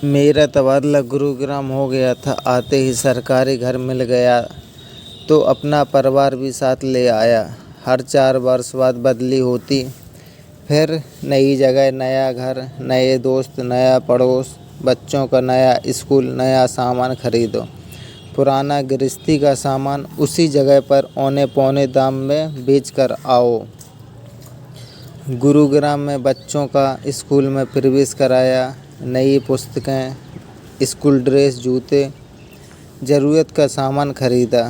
मेरा तबादला गुरुग्राम हो गया था। आते ही सरकारी घर मिल गया तो अपना परिवार भी साथ ले आया। हर 4 वर्ष बाद बदली होती, फिर नई जगह, नया घर, नए दोस्त, नया पड़ोस, बच्चों का नया स्कूल, नया सामान खरीदो। पुराना गृहस्थी का सामान उसी जगह पर औने पौने दाम में बेच कर आओ। गुरुग्राम में बच्चों का स्कूल में प्रवेश कराया। नई पुस्तकें, स्कूल ड्रेस, जूते, ज़रूरत का सामान खरीदा।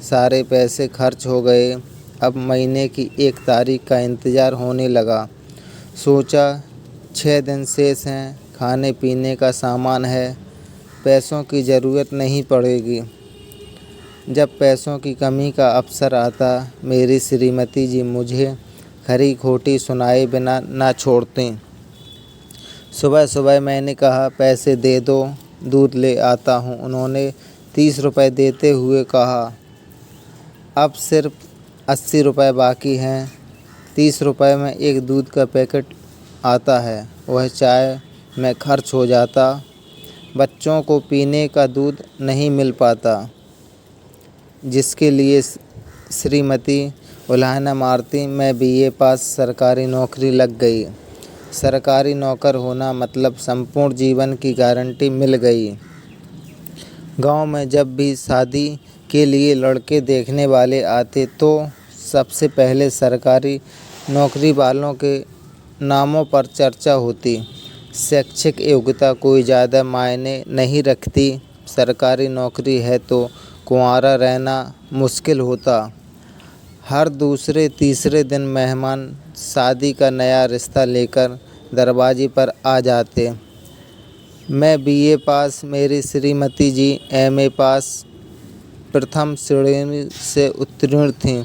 सारे पैसे खर्च हो गए। अब महीने की 1 तारीख का इंतज़ार होने लगा। सोचा 6 दिन शेष हैं, खाने पीने का सामान है, पैसों की ज़रूरत नहीं पड़ेगी। जब पैसों की कमी का अवसर आता, मेरी श्रीमती जी मुझे खरी खोटी सुनाए बिना ना छोड़तीं। सुबह सुबह मैंने कहा, पैसे दे दो, दूध ले आता हूँ। उन्होंने 30 रुपये देते हुए कहा, अब सिर्फ 80 रुपये बाकी हैं। 30 रुपये में एक दूध का पैकेट आता है, वह चाय में खर्च हो जाता। बच्चों को पीने का दूध नहीं मिल पाता, जिसके लिए श्रीमती उल्हाना मारती। मैं बीए पास, सरकारी नौकरी लग गई। सरकारी नौकर होना मतलब संपूर्ण जीवन की गारंटी मिल गई। गांव में जब भी शादी के लिए लड़के देखने वाले आते तो सबसे पहले सरकारी नौकरी वालों के नामों पर चर्चा होती। शैक्षिक योग्यता कोई ज़्यादा मायने नहीं रखती। सरकारी नौकरी है तो कुंवारा रहना मुश्किल होता। हर दूसरे तीसरे दिन मेहमान शादी का नया रिश्ता लेकर दरवाजे पर आ जाते। मैं बीए पास, मेरी श्रीमती जी एमए पास, प्रथम श्रेणी से उत्तीर्ण थीं।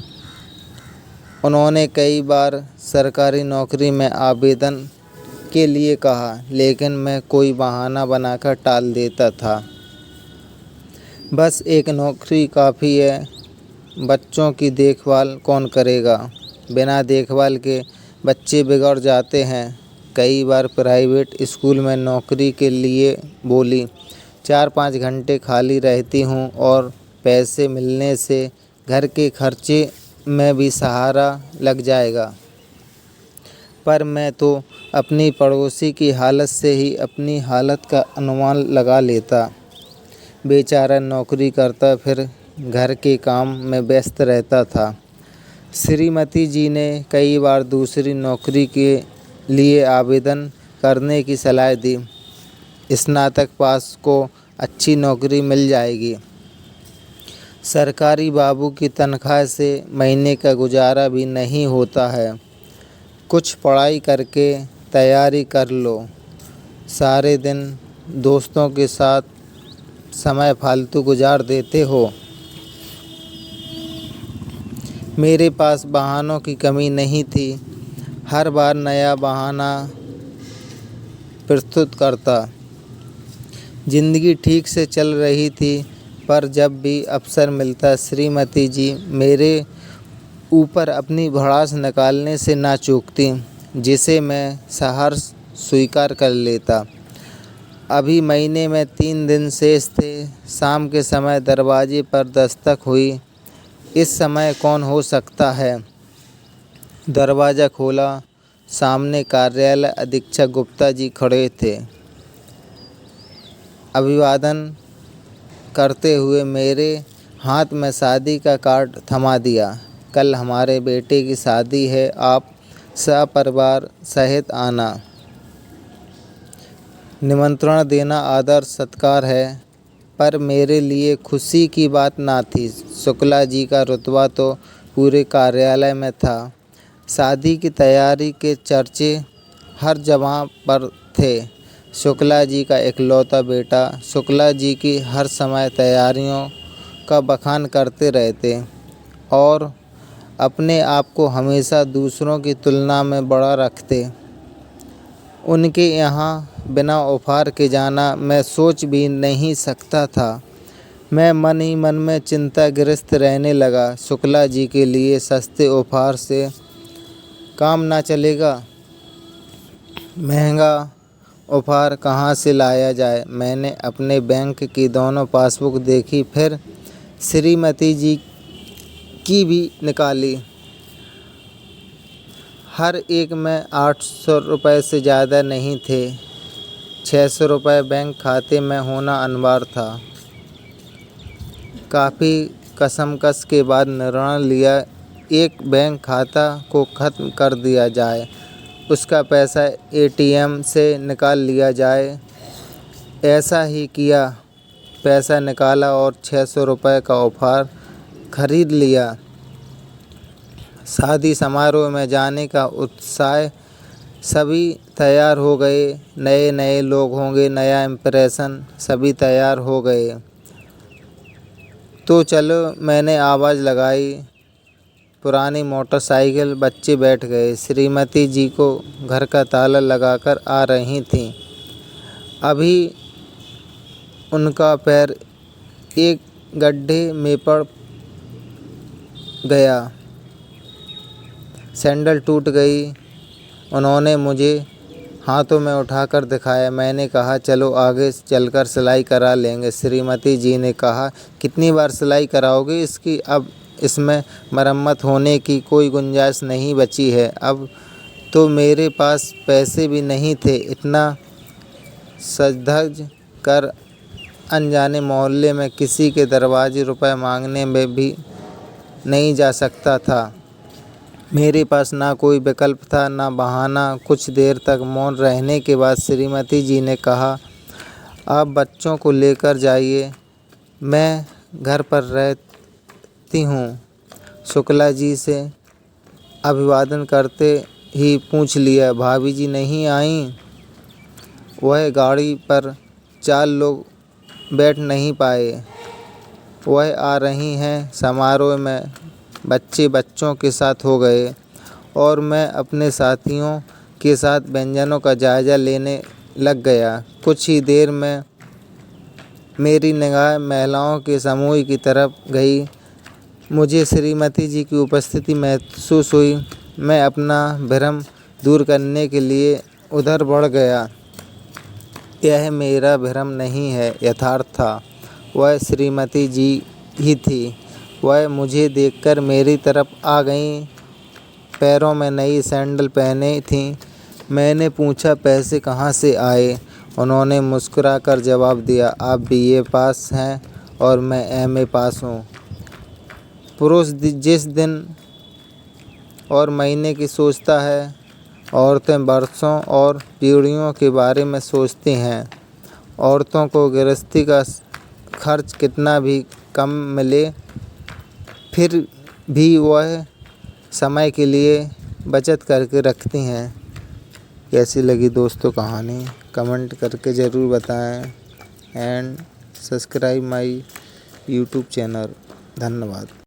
उन्होंने कई बार सरकारी नौकरी में आवेदन के लिए कहा, लेकिन मैं कोई बहाना बनाकर टाल देता था। बस एक नौकरी काफ़ी है, बच्चों की देखभाल कौन करेगा? बिना देखभाल के बच्चे बिगड़ जाते हैं। कई बार प्राइवेट स्कूल में नौकरी के लिए बोली। 4-5 घंटे खाली रहती हूँ और पैसे मिलने से घर के खर्चे में भी सहारा लग जाएगा। पर मैं तो अपनी पड़ोसी की हालत से ही अपनी हालत का अनुमान लगा लेता। बेचारा नौकरी करता, फिर घर के काम में व्यस्त रहता था। श्रीमती जी ने कई बार दूसरी नौकरी के लिए आवेदन करने की सलाह दी। स्नातक पास को अच्छी नौकरी मिल जाएगी। सरकारी बाबू की तनख्वाह से महीने का गुजारा भी नहीं होता है। कुछ पढ़ाई करके तैयारी कर लो। सारे दिन दोस्तों के साथ समय फालतू गुजार देते हो। मेरे पास बहानों की कमी नहीं थी। हर बार नया बहाना प्रस्तुत करता। ज़िंदगी ठीक से चल रही थी, पर जब भी अवसर मिलता श्रीमती जी मेरे ऊपर अपनी भड़ास निकालने से ना चूकती, जिसे मैं सहर्ष स्वीकार कर लेता। अभी महीने में 3 दिन शेष थे। शाम के समय दरवाजे पर दस्तक हुई। इस समय कौन हो सकता है? दरवाज़ा खोला। सामने कार्यालय अधीक्षक गुप्ता जी खड़े थे। अभिवादन करते हुए मेरे हाथ में शादी का कार्ड थमा दिया। कल हमारे बेटे की शादी है, आप सपरिवार सहित आना। निमंत्रण देना आदर सत्कार है, पर मेरे लिए खुशी की बात ना थी। शुक्ला जी का रुतबा तो पूरे कार्यालय में था। शादी की तैयारी के चर्चे हर जगह पर थे। शुक्ला जी का इकलौता बेटा। शुक्ला जी की हर समय तैयारियों का बखान करते रहते और अपने आप को हमेशा दूसरों की तुलना में बड़ा रखते। उनके यहाँ बिना उपहार के जाना मैं सोच भी नहीं सकता था। मैं मन ही मन में चिंताग्रस्त रहने लगा। शुक्ला जी के लिए सस्ते उपहार से काम ना चलेगा। महंगा उपहार कहाँ से लाया जाए। मैंने अपने बैंक की दोनों पासबुक देखी, फिर श्रीमती जी की भी निकाली। हर एक में 800 रुपये से ज़्यादा नहीं थे। 600 रुपये बैंक खाते में होना अनिवार्य था। काफ़ी कसमकस के बाद निर्णय लिया, एक बैंक खाता को ख़त्म कर दिया जाए, उसका पैसा एटीएम से निकाल लिया जाए। ऐसा ही किया। पैसा निकाला और 600 रुपये का उपहार खरीद लिया। शादी समारोह में जाने का उत्साह, सभी तैयार हो गए। नए नए लोग होंगे, नया इम्प्रेशन, सभी तैयार हो गए। तो चलो, मैंने आवाज़ लगाई। पुरानी मोटरसाइकिल, बच्चे बैठ गए। श्रीमती जी को घर का ताला लगाकर आ रही थीं। अभी उनका पैर एक गड्ढे में पड़ गया, सैंडल टूट गई। उन्होंने मुझे हाथों में उठाकर दिखाया। मैंने कहा, चलो आगे चलकर सिलाई करा लेंगे। श्रीमती जी ने कहा, कितनी बार सिलाई कराओगे इसकी? अब इसमें मरम्मत होने की कोई गुंजाइश नहीं बची है। अब तो मेरे पास पैसे भी नहीं थे। इतना सज-धज कर अनजाने मोहल्ले में किसी के दरवाजे रुपए मांगने में भी नहीं जा सकता था। मेरे पास ना कोई विकल्प था, ना बहाना। कुछ देर तक मौन रहने के बाद श्रीमती जी ने कहा, आप बच्चों को लेकर जाइए, मैं घर पर रहती हूँ। शुक्ला जी से अभिवादन करते ही पूछ लिया, भाभी जी नहीं आईं? वह गाड़ी पर 4 लोग बैठ नहीं पाए। वह आ रही हैं। समारोह में बच्चे बच्चों के साथ हो गए और मैं अपने साथियों के साथ व्यंजनों का जायज़ा लेने लग गया। कुछ ही देर में मेरी निगाह महिलाओं के समूह की तरफ गई। मुझे श्रीमती जी की उपस्थिति महसूस हुई। मैं अपना भ्रम दूर करने के लिए उधर बढ़ गया। यह मेरा भ्रम नहीं है, यथार्थ था। वह श्रीमती जी ही थी। वह मुझे देखकर मेरी तरफ आ गईं। पैरों में नई सैंडल पहने थीं। मैंने पूछा, पैसे कहाँ से आए? उन्होंने मुस्कुराकर जवाब दिया, आप बीए पास हैं और मैं एमए पास हूँ। पुरुष जिस दिन और महीने की सोचता है, औरतें वर्षों और पीढ़ियों के बारे में सोचती हैं। औरतों को गृहस्थी का खर्च कितना भी कम मिले, फिर भी वह समय के लिए बचत करके रखती हैं। कैसी लगी दोस्तों कहानी? कमेंट करके ज़रूर बताएं and subscribe my YouTube channel. धन्यवाद।